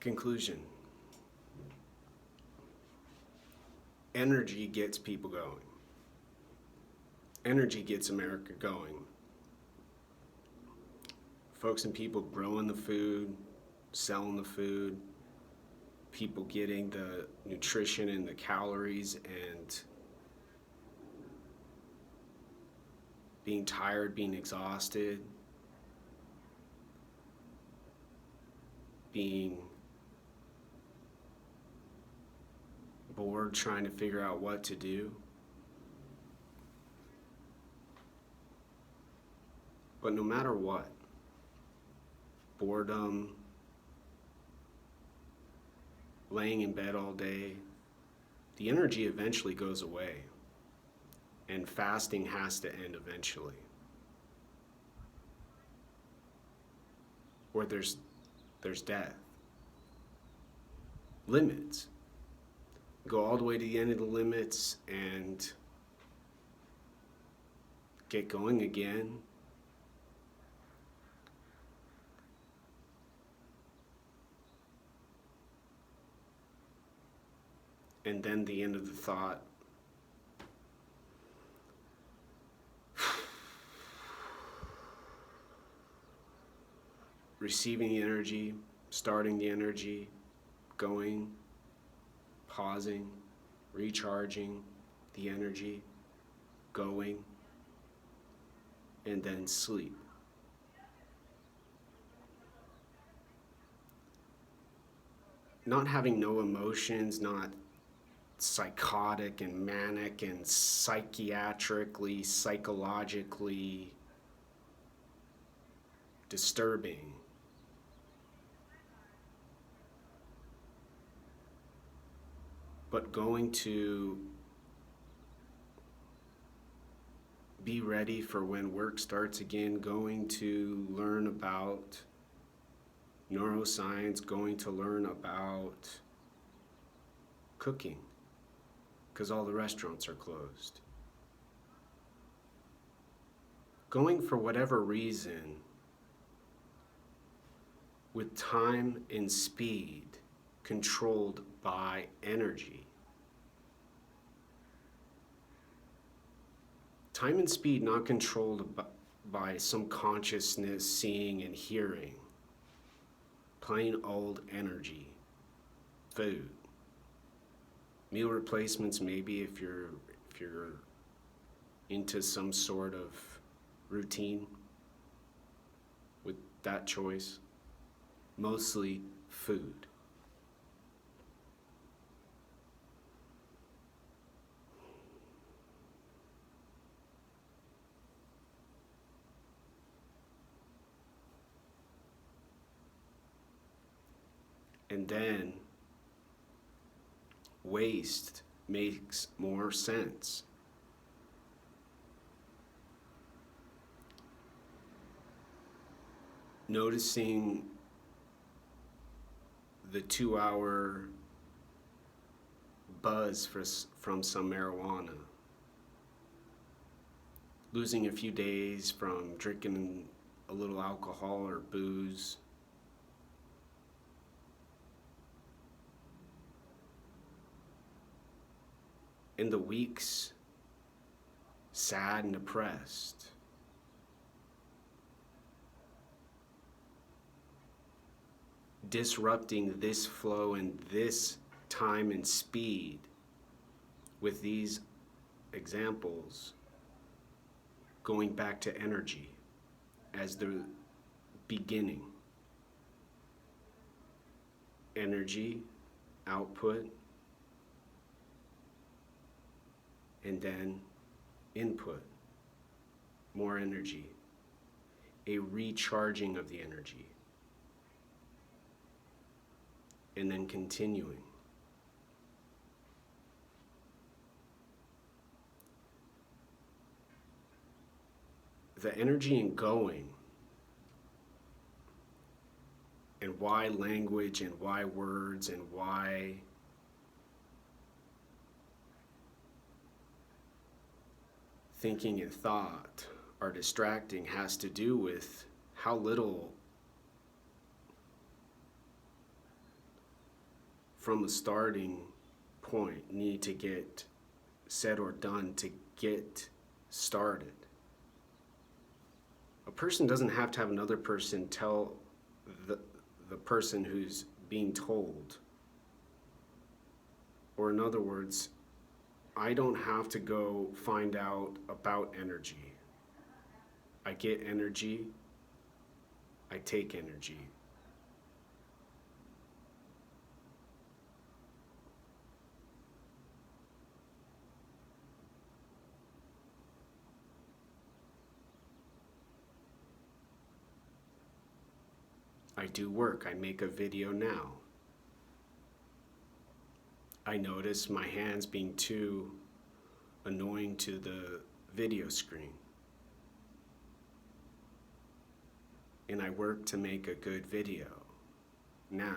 Conclusion. Energy gets people going. Energy gets America going. Folks and people growing the food, selling the food, people getting the nutrition and the calories, and being tired, being exhausted, being bored, trying to figure out what to do. But no matter what, boredom, laying in bed all day, the energy eventually goes away, and fasting has to end eventually. Or there's death. Limits. Go all the way to the end of the limits and get going again. And then the end of the thought. Receiving the energy, starting the energy, going, pausing, recharging the energy, going, and then sleep. Not having no emotions, not psychotic and manic and psychiatrically, psychologically disturbing. But going to be ready for when work starts again, going to learn about neuroscience, going to learn about cooking, because all the restaurants are closed. Going for whatever reason with time and speed controlled by energy. Time and speed not controlled by some consciousness, seeing and hearing. Plain old energy. Food. Meal replacements maybe if you're into some sort of routine with that choice. Mostly food. And then waste makes more sense. Noticing the 2-hour buzz from some marijuana. Losing a few days from drinking a little alcohol or booze. In the weeks, sad and depressed. Disrupting this flow and this time and speed with these examples, going back to energy as the beginning. Energy, output, and then input, more energy, a recharging of the energy, and then continuing. The energy in going, and why language and why words and why thinking and thought are distracting has to do with how little from a starting point need to get said or done to get started. A person doesn't have to have another person tell the person who's being told. Or in other words, I don't have to go find out about energy. I get energy, I take energy. I do work, I make a video now. I notice my hands being too annoying to the video screen. And I work to make a good video now.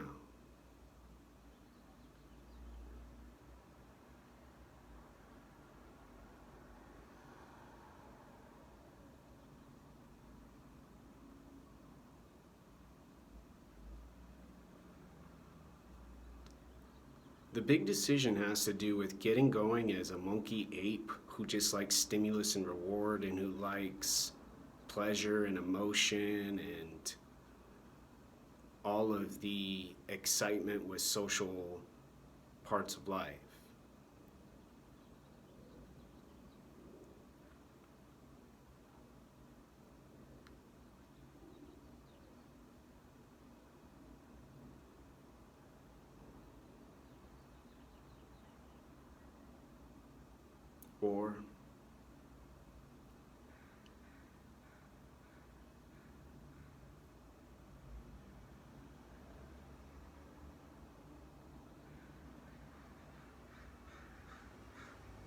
The big decision has to do with getting going as a monkey ape who just likes stimulus and reward and who likes pleasure and emotion and all of the excitement with social parts of life. Or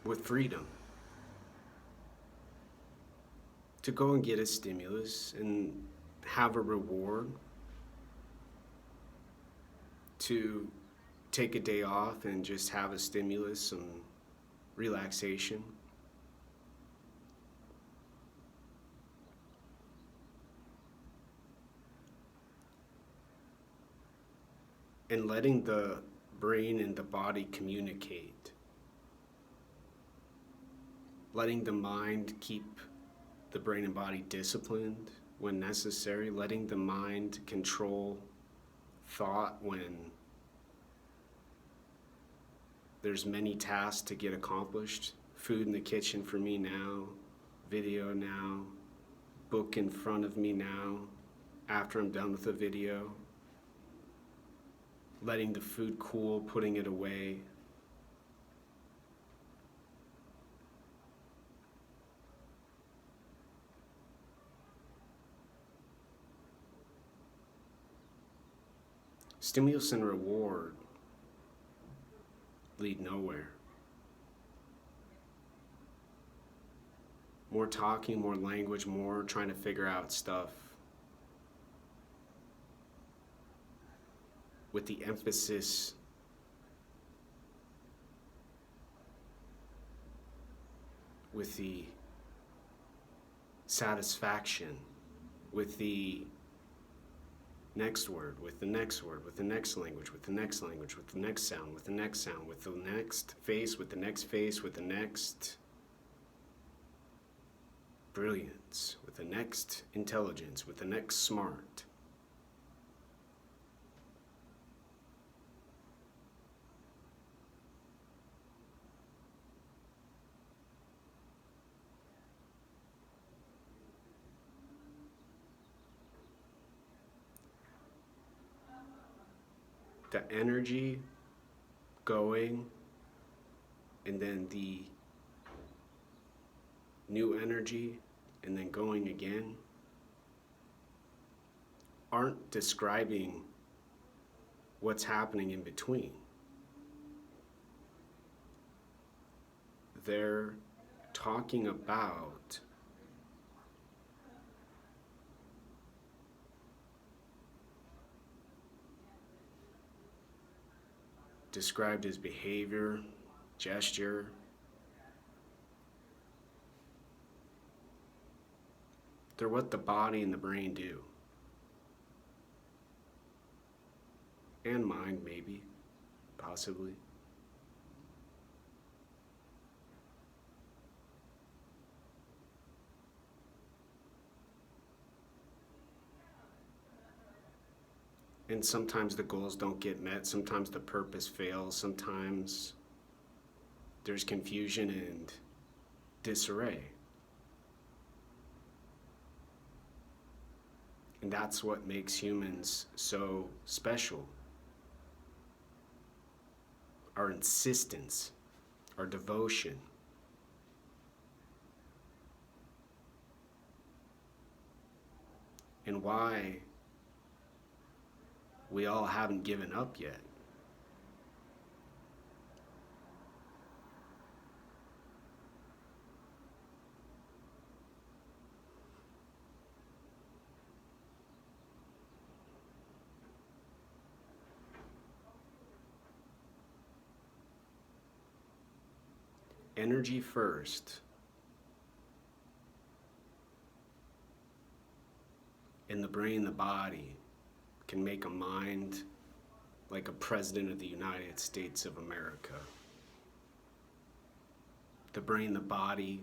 with freedom to go and get a stimulus and have a reward, to take a day off and just have a stimulus, some relaxation. And letting the brain and the body communicate. Letting the mind keep the brain and body disciplined when necessary. Letting the mind control thought when there's many tasks to get accomplished. Food in the kitchen for me now, video now, book in front of me now, after I'm done with the video. Letting the food cool, putting it away. Stimulus and reward lead nowhere. More talking, more language, more trying to figure out stuff. With the emphasis with the satisfaction, with the next word, with the next word, with the next language, with the next language, with the next sound, with the next sound, with the next face, with the next face, with the next brilliance, with the next intelligence, with the next smart. The energy going, and then the new energy, and then going again, aren't describing what's happening in between. They're talking about described as behavior, gesture. They're what the body and the brain do. And mind, maybe. possibly. And sometimes the goals don't get met, sometimes the purpose fails, sometimes there's confusion and disarray. And that's what makes humans so special. Our insistence, our devotion. And why we all haven't given up yet. Energy first. And the brain, the body, can make a mind like a president of the United States of America. The brain, the body,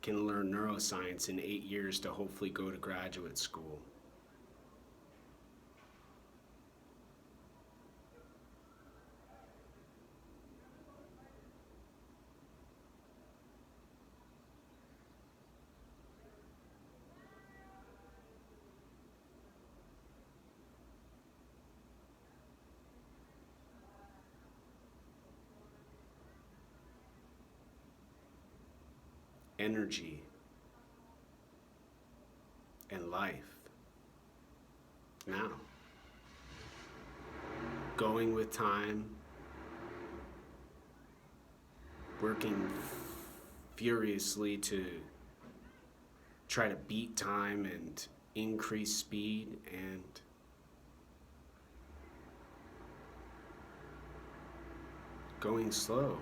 can learn neuroscience in 8 years to hopefully go to graduate school. Energy and life now. Going with time, working furiously to try to beat time and increase speed, and going slow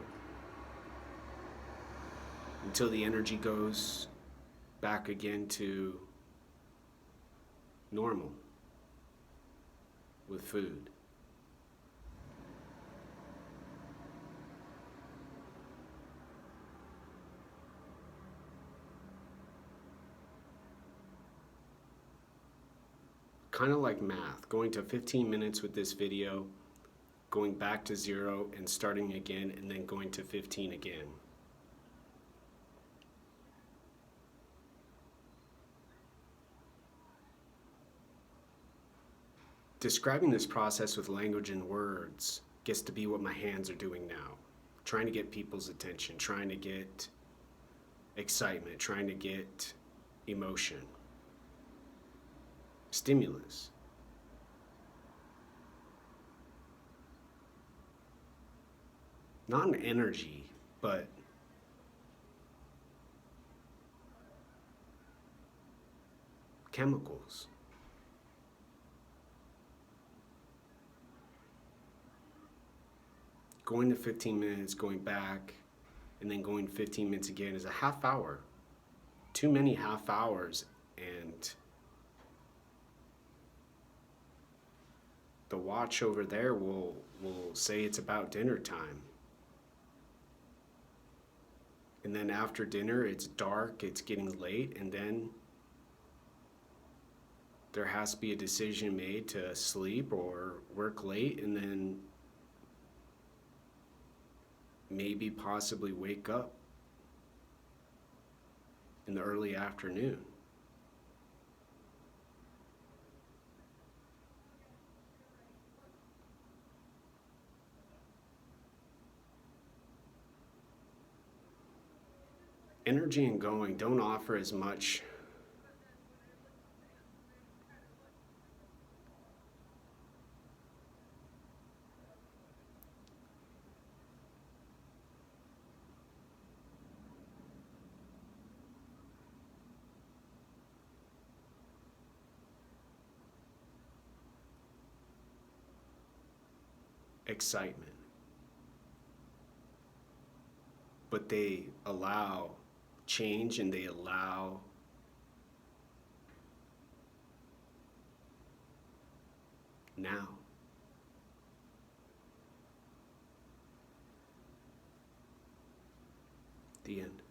until the energy goes back again to normal with food. Kind of like math, going to 15 minutes with this video, going back to 0 and starting again, and then going to 15 again. Describing this process with language and words gets to be what my hands are doing now. Trying to get people's attention, trying to get excitement, trying to get emotion, stimulus. Not an energy, but chemicals. Going to 15 minutes, going back, and then going 15 minutes again is a half hour. Too many half hours, and the watch over there will say it's about dinner time. And then after dinner, it's dark, it's getting late, and then there has to be a decision made to sleep or work late, and then maybe possibly wake up in the early afternoon. Energy and going don't offer as much excitement, but they allow change and they allow now. The end.